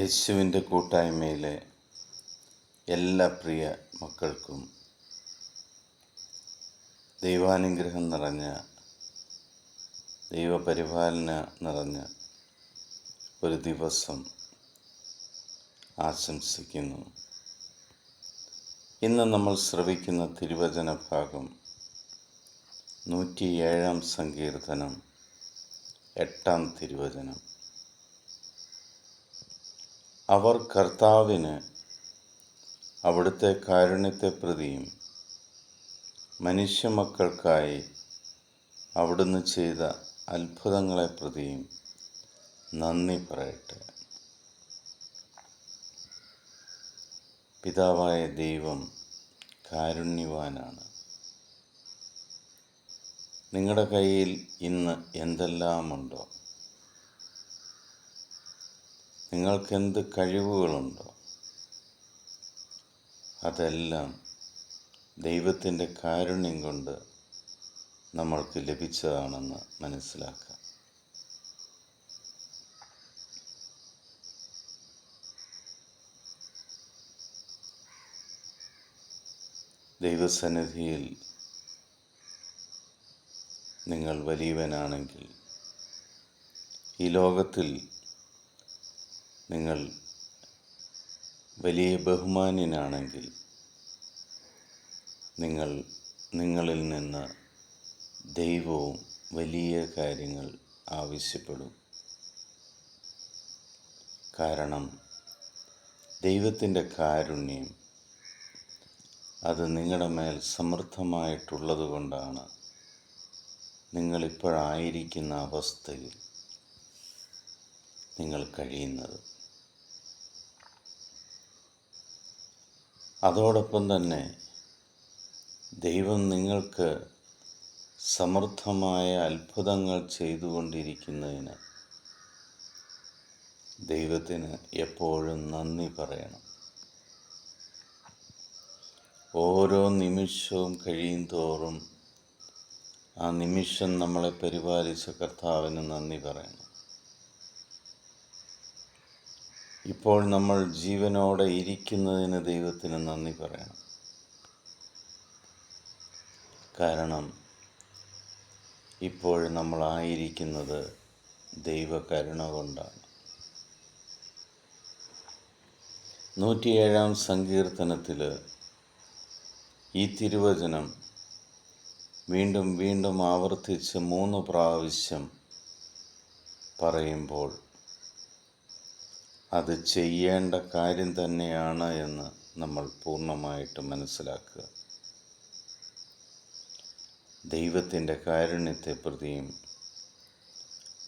യേശുവിൻ്റെ കൂട്ടായ്മയിലെ എല്ലാ പ്രിയ മക്കൾക്കും ദൈവാനുഗ്രഹം നിറഞ്ഞ, ദൈവപരിപാലന നിറഞ്ഞ ഒരു ദിവസം ആശംസിക്കുന്നു. ഇന്ന് നമ്മൾ ശ്രവിക്കുന്ന തിരുവചന ഭാഗം 107 സങ്കീർത്തനം 8 തിരുവചനം. അവർ കർത്താവിന് അവിടുത്തെ കാരുണ്യത്തെ പ്രതിയും മനുഷ്യമക്കൾക്കായി അവിടുന്ന് ചെയ്ത അത്ഭുതങ്ങളെ പ്രതിയും നന്ദി പറയട്ടെ. പിതാവായ ദൈവം കാരുണ്യവാനാണ്. നിങ്ങളുടെ കയ്യിൽ ഇന്ന് എന്തെല്ലാമുണ്ടോ, നിങ്ങൾക്കെന്ത് കഴിവുകളുണ്ടോ, അതെല്ലാം ദൈവത്തിൻ്റെ കാരുണ്യം കൊണ്ട് നമ്മൾക്ക് ലഭിച്ചതാണെന്ന് മനസ്സിലാക്കാം. ദൈവസന്നിധിയിൽ നിങ്ങൾ വലിയവനാണെങ്കിൽ, ഈ ലോകത്തിൽ നിങ്ങൾ വലിയ ബഹുമാന്യനാണെങ്കിൽ, നിങ്ങളിൽ നിന്ന് ദൈവവും വലിയ കാര്യങ്ങൾ ആവശ്യപ്പെടും. കാരണം ദൈവത്തിൻ്റെ കാരുണ്യം അത് നിങ്ങളുടെ മേൽ സമൃദ്ധമായിട്ടുള്ളത് കൊണ്ടാണ് നിങ്ങളിപ്പോഴായിരിക്കുന്ന അവസ്ഥയിൽ നിങ്ങൾ കഴിയുന്നത്. അതോടൊപ്പം തന്നെ ദൈവം നിങ്ങൾക്ക് സമൃദ്ധമായ അത്ഭുതങ്ങൾ ചെയ്തുകൊണ്ടിരിക്കുന്നതിന് ദൈവത്തിന് എപ്പോഴും നന്ദി പറയണം. ഓരോ നിമിഷവും കഴിയും തോറും ആ നിമിഷം നമ്മളെ പരിപാലിച്ച കർത്താവിന് നന്ദി പറയണം. ഇപ്പോൾ നമ്മൾ ജീവനോടെ ഇരിക്കുന്നതിന് ദൈവത്തിന് നന്ദി പറയണം. കാരണം ഇപ്പോൾ നമ്മളായിരിക്കുന്നത് ദൈവകരുണ കൊണ്ടാണ്. 107 സങ്കീർത്തനത്തിൽ ഈ തിരുവചനം വീണ്ടും വീണ്ടും ആവർത്തിച്ച് 3 പ്രാവശ്യം പറയുമ്പോൾ അത് ചെയ്യേണ്ട കാര്യം തന്നെയാണ് എന്ന് നമ്മൾ പൂർണ്ണമായിട്ട് മനസ്സിലാക്കുക. ദൈവത്തിൻ്റെ കാരുണ്യത്തെ പ്രതിയും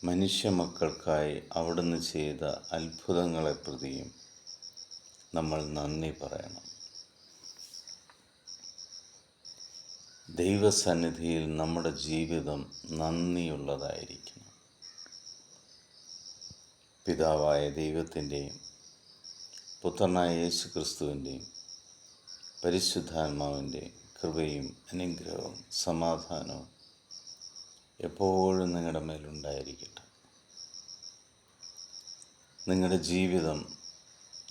മനുഷ്യമക്കൾക്കായി അവിടുന്ന് ചെയ്ത അത്ഭുതങ്ങളെ പ്രതിയും നമ്മൾ നന്ദി പറയണം. ദൈവസന്നിധിയിൽ നമ്മുടെ ജീവിതം നന്ദിയുള്ളതായിരിക്കണം. പിതാവായ ദൈവത്തിൻ്റെയും പുത്രനായ യേശു ക്രിസ്തുവിൻ്റെയും പരിശുദ്ധാത്മാവിൻ്റെയും കൃപയും അനുഗ്രഹവും സമാധാനവും എപ്പോഴും നിങ്ങളുടെ മേലുണ്ടായിരിക്കട്ടെ. നിങ്ങളുടെ ജീവിതം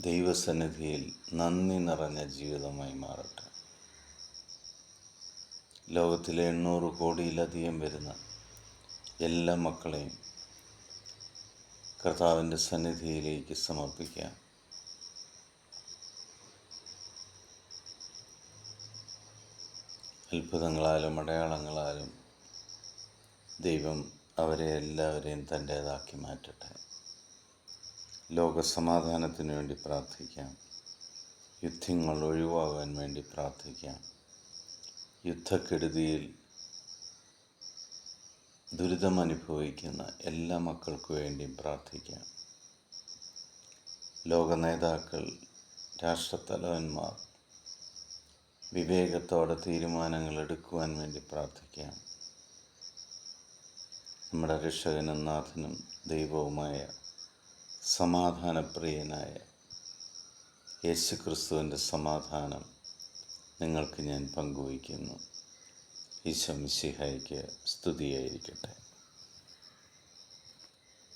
ദൈവസന്നിധിയിൽ നന്ദി നിറഞ്ഞ ജീവിതമായി മാറട്ടെ. ലോകത്തിലെ 800 കോടിയിലധികം വരുന്ന എല്ലാ മക്കളെയും കർത്താവിൻ്റെ സന്നിധിയിലേക്ക് സമർപ്പിക്കാം. അത്ഭുതങ്ങളാലും അടയാളങ്ങളാലും ദൈവം അവരെ എല്ലാവരെയും തൻ്റേതാക്കി മാറ്റട്ടെ. ലോകസമാധാനത്തിന് വേണ്ടി പ്രാർത്ഥിക്കാം. യുദ്ധങ്ങൾ ഒഴിവാകാൻ വേണ്ടി പ്രാർത്ഥിക്കാം. യുദ്ധക്കെടുതിയിൽ ദുരിതമനുഭവിക്കുന്ന എല്ലാ മക്കൾക്കു വേണ്ടിയും പ്രാർത്ഥിക്കാം. ലോക നേതാക്കൾ, രാഷ്ട്രത്തലവന്മാർ വിവേകത്തോടെ തീരുമാനങ്ങൾ എടുക്കുവാൻ വേണ്ടി പ്രാർത്ഥിക്കാം. നമ്മുടെ രക്ഷകനും നാഥനും ദൈവവുമായ സമാധാനപ്രിയനായ യേശു ക്രിസ്തുവിൻ്റെ സമാധാനം നിങ്ങൾക്ക് ഞാൻ പങ്കുവയ്ക്കുന്നു. ഈശോ മിശിഹായ്ക്ക് സ്തുതിയായിരിക്കട്ടെ.